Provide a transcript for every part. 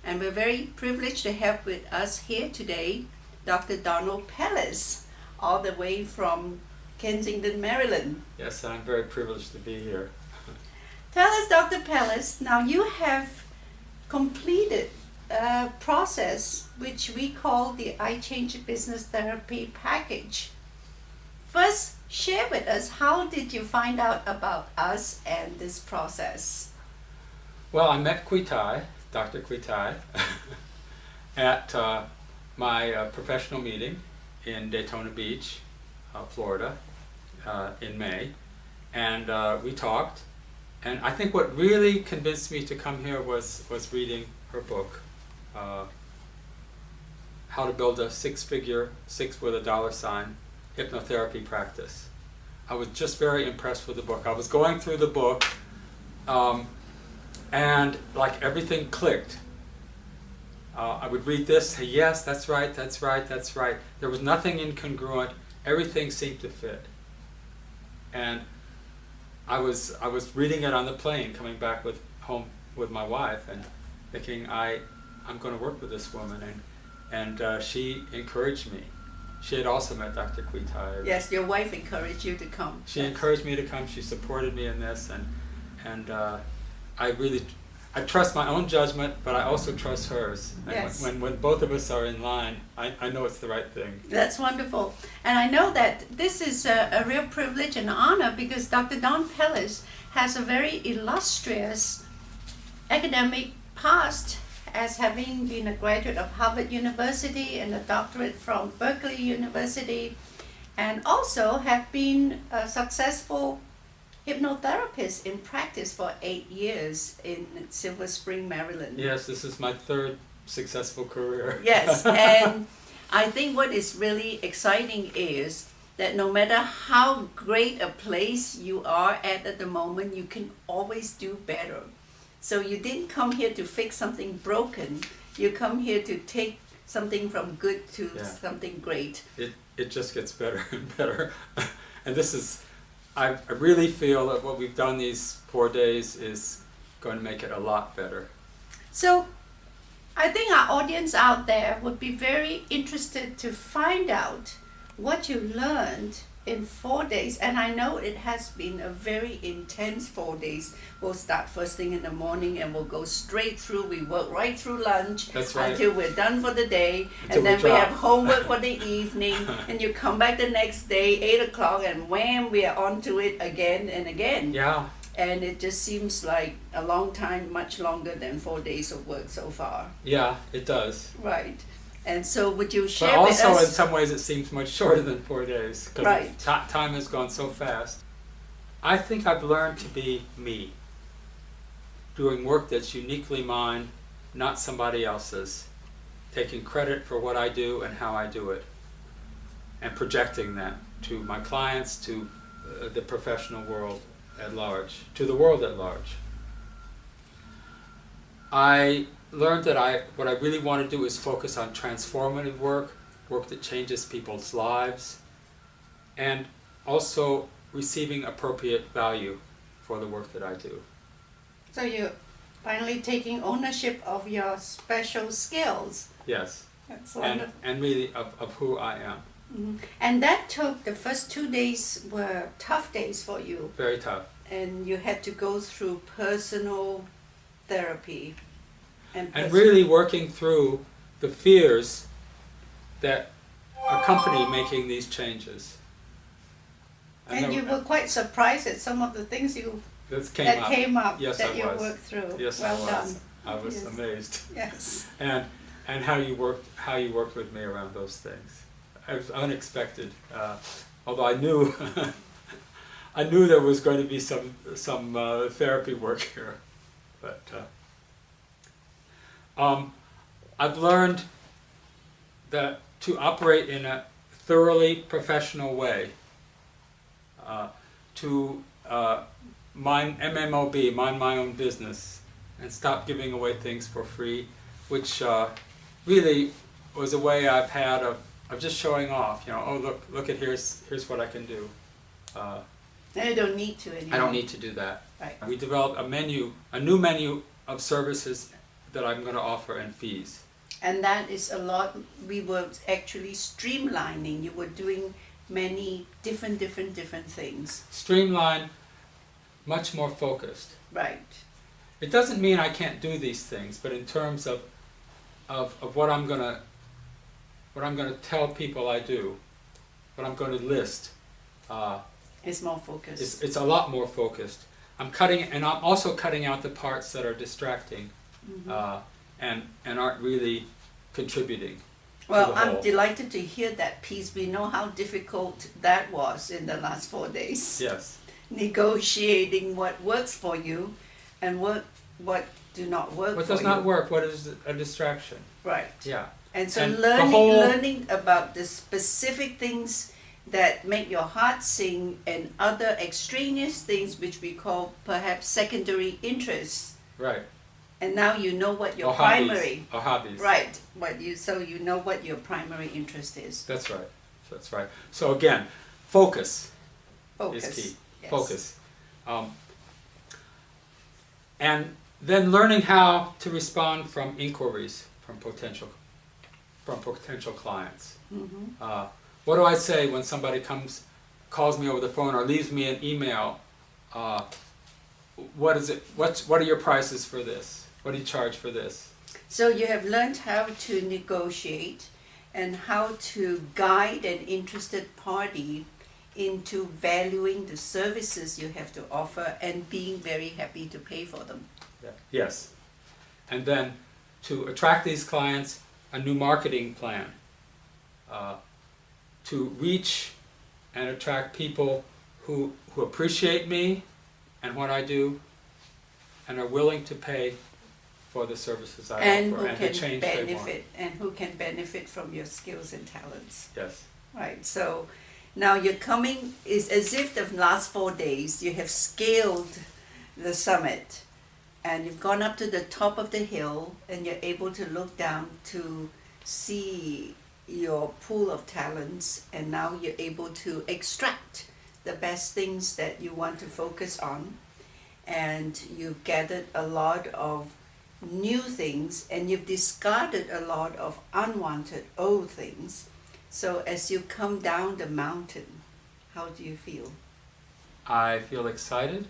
And we're very privileged to have with us here today Dr. Donald Pelles, all the way from Kensington, Maryland. Yes, I'm very privileged to be here. Tell us, Dr. Pelles, now you have completed a process which we call the I Change Business Therapy package. First, share with us, how did you find out about us and this process? Well, I met Kweethai, Dr. Kweethai, at my professional meeting in Daytona Beach, Florida, in May, and we talked. And I think what really convinced me to come here was reading her book, How to Build a Six-Figure, six with a dollar sign, hypnotherapy practice. I was just very impressed with the book. I was going through the book, and like everything clicked. I would read this, say, yes, that's right, that's right, that's right. There was nothing incongruent. Everything seemed to fit. And I was reading it on the plane, coming back home with my wife, and thinking, I'm going to work with this woman, and she encouraged me. She had also met Dr. Kweethai. Yes, your wife encouraged you to come. She encouraged me to come. She supported me in this, and I trust my own judgment, but I also trust hers. And yes. when both of us are in line, I know it's the right thing. That's wonderful. And I know that this is a real privilege and honor because Dr. Don Pelles has a very illustrious academic past as having been a graduate of Harvard University and a doctorate from Berkeley University, and also have been a successful hypnotherapist in practice for 8 years in Silver Spring, Maryland. Yes, this is my third successful career. Yes, and I think what is really exciting is that no matter how great a place you are at the moment, you can always do better. So you didn't come here to fix something broken. You come here to take something from good to something great. It just gets better and better. And this is, I really feel that what we've done these 4 days is going to make it a lot better. So I think our audience out there would be very interested to find out what you learned in 4 days, and I know it has been a very intense 4 days. We'll start first thing in the morning and we'll go straight through. We work right through lunch. That's right. Until we're done for the day, Until and then we drop. have homework for the evening, and you come back the next day, 8 o'clock, and wham, we are on to it again and again. Yeah. And it just seems like a long time, much longer than 4 days of work so far. Yeah, it does. Right. And so would you share But with also us? in some ways it seems much shorter than 4 days, because Right. time has gone so fast. I think I've learned to be me, doing work that's uniquely mine, not somebody else's, taking credit for what I do and how I do it, and projecting that to my clients, to the professional world at large, to the world at large. I learned that what I really want to do is focus on transformative work that changes people's lives, and also receiving appropriate value for the work that I do. So you're finally taking ownership of your special skills. Yes. That's wonderful. And really of who I am. Mm-hmm. And that took, the first 2 days were tough days for you. Very tough. And you had to go through personal therapy. And really working through the fears that accompany making these changes. And you were quite surprised at some of the things that came up yes, that I you was. worked through. Yes, well I was. done. I was Yes. amazed. Yes. And how you worked with me around those things. It was unexpected. Although I knew I knew there was going to be some therapy work here, but I've learned that to operate in a thoroughly professional way, to mind MMOB, mind my own business, and stop giving away things for free, which really was a way I've had of just showing off. You know, oh look at here's what I can do. And you don't need to anymore. I don't need to do that. Right. We developed a new menu of services that I'm going to offer and fees. And that is a lot. We were actually streamlining. You were doing many different things. Streamline, much more focused. Right. It doesn't mean I can't do these things, but in terms of what I'm gonna tell people I do, what I'm going to list, It's more focused. it's a lot more focused. I'm also cutting out the parts that are distracting, and aren't really contributing. Well, I'm delighted to hear that piece. We know how difficult that was in the last 4 days. Yes. Negotiating what works for you and what do not work What for does you. not work? What is a distraction? Right. Yeah. And so And learning about the specific things that make your heart sing and other extraneous things which we call perhaps secondary interests. Right. And now you know what your Or primary hobbies. right. So you know what your primary interest is. That's right. That's right. So again, focus is key. Yes. Focus. And then learning how to respond from inquiries from potential clients. What do I say when somebody calls me over the phone or leaves me an email? What is it? What are your prices for this? What do you charge for this? So you have learned how to negotiate and how to guide an interested party into valuing the services you have to offer and being very happy to pay for them. Yeah. Yes. And then to attract these clients, a new marketing plan. To reach and attract people who appreciate me and what I do and are willing to pay for the services I offer and the change they want. And who can benefit from your skills and talents. Yes. Right. So now you're coming, is as if the last 4 days you have scaled the summit and you've gone up to the top of the hill and you're able to look down to see your pool of talents, and now you're able to extract the best things that you want to focus on, and you've gathered a lot of new things and you've discarded a lot of unwanted old things. So as you come down the mountain, how do you feel? I feel excited,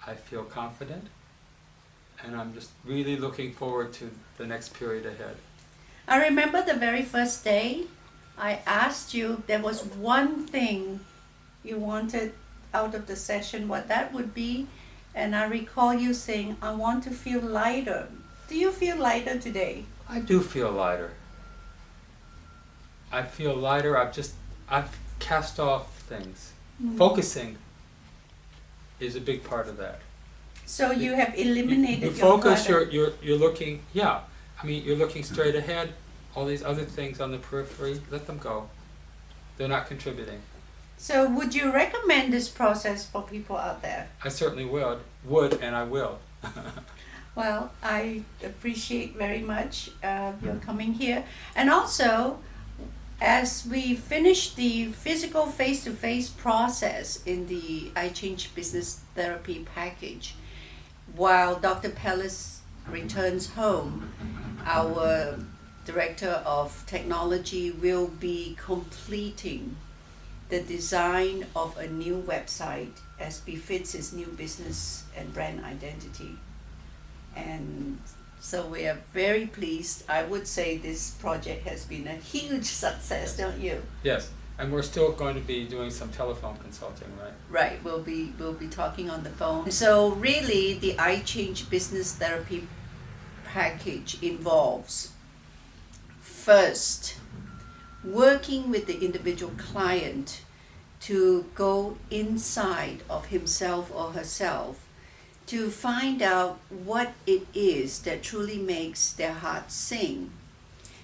I feel confident, and I'm just really looking forward to the next period ahead. I remember the very first day I asked you, there was one thing you wanted out of the session, what that would be, and I recall you saying, I want to feel lighter. Do you feel lighter today? I do feel lighter. I feel lighter. I've cast off things. Focusing is a big part of that. So you have eliminated you your focus, clutter. you're looking, yeah. I mean, you're looking straight ahead. All these other things on the periphery, let them go. They're not contributing. So would you recommend this process for people out there? I certainly would, and I will. Well, I appreciate very much your coming here. And also, as we finish the physical face-to-face process in the I Change Business Therapy package, while Dr. Pelles returns home, our Director of Technology will be completing the design of a new website as befits his new business and brand identity. And so we are very pleased. I would say this project has been a huge success, don't you? Yes, and we're still going to be doing some telephone consulting, right? Right, we'll be talking on the phone. So really, the I Change Business Therapy package involves, first, working with the individual client to go inside of himself or herself to find out what it is that truly makes their heart sing.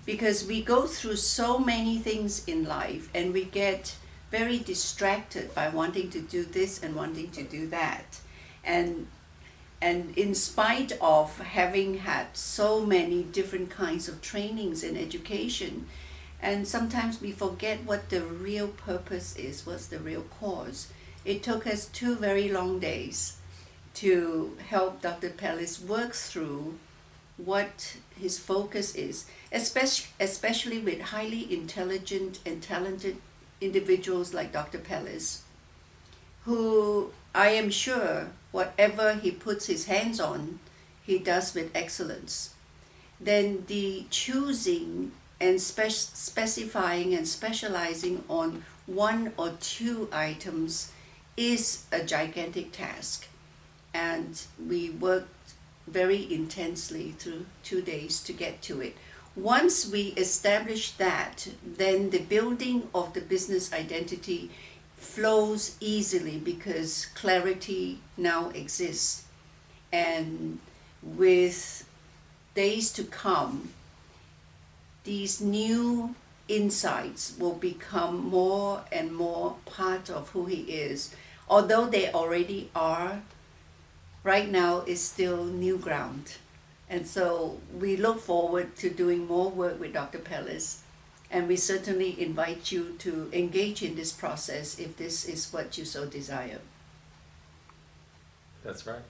Because we go through so many things in life and we get very distracted by wanting to do this and wanting to do that. And in spite of having had so many different kinds of trainings and education, and sometimes we forget what the real purpose is, what's the real cause. It took us 2 very long days to help Dr. Pelles work through what his focus is, especially with highly intelligent and talented individuals like Dr. Pelles, who I am sure whatever he puts his hands on, he does with excellence. Then the choosing and specifying and specializing on one or two items is a gigantic task. And we worked very intensely through 2 days to get to it. Once we establish that, then the building of the business identity flows easily because clarity now exists. And with days to come, these new insights will become more and more part of who he is. Although they already are, right now is still new ground. And so we look forward to doing more work with Dr. Pelles, and we certainly invite you to engage in this process if this is what you so desire. That's right.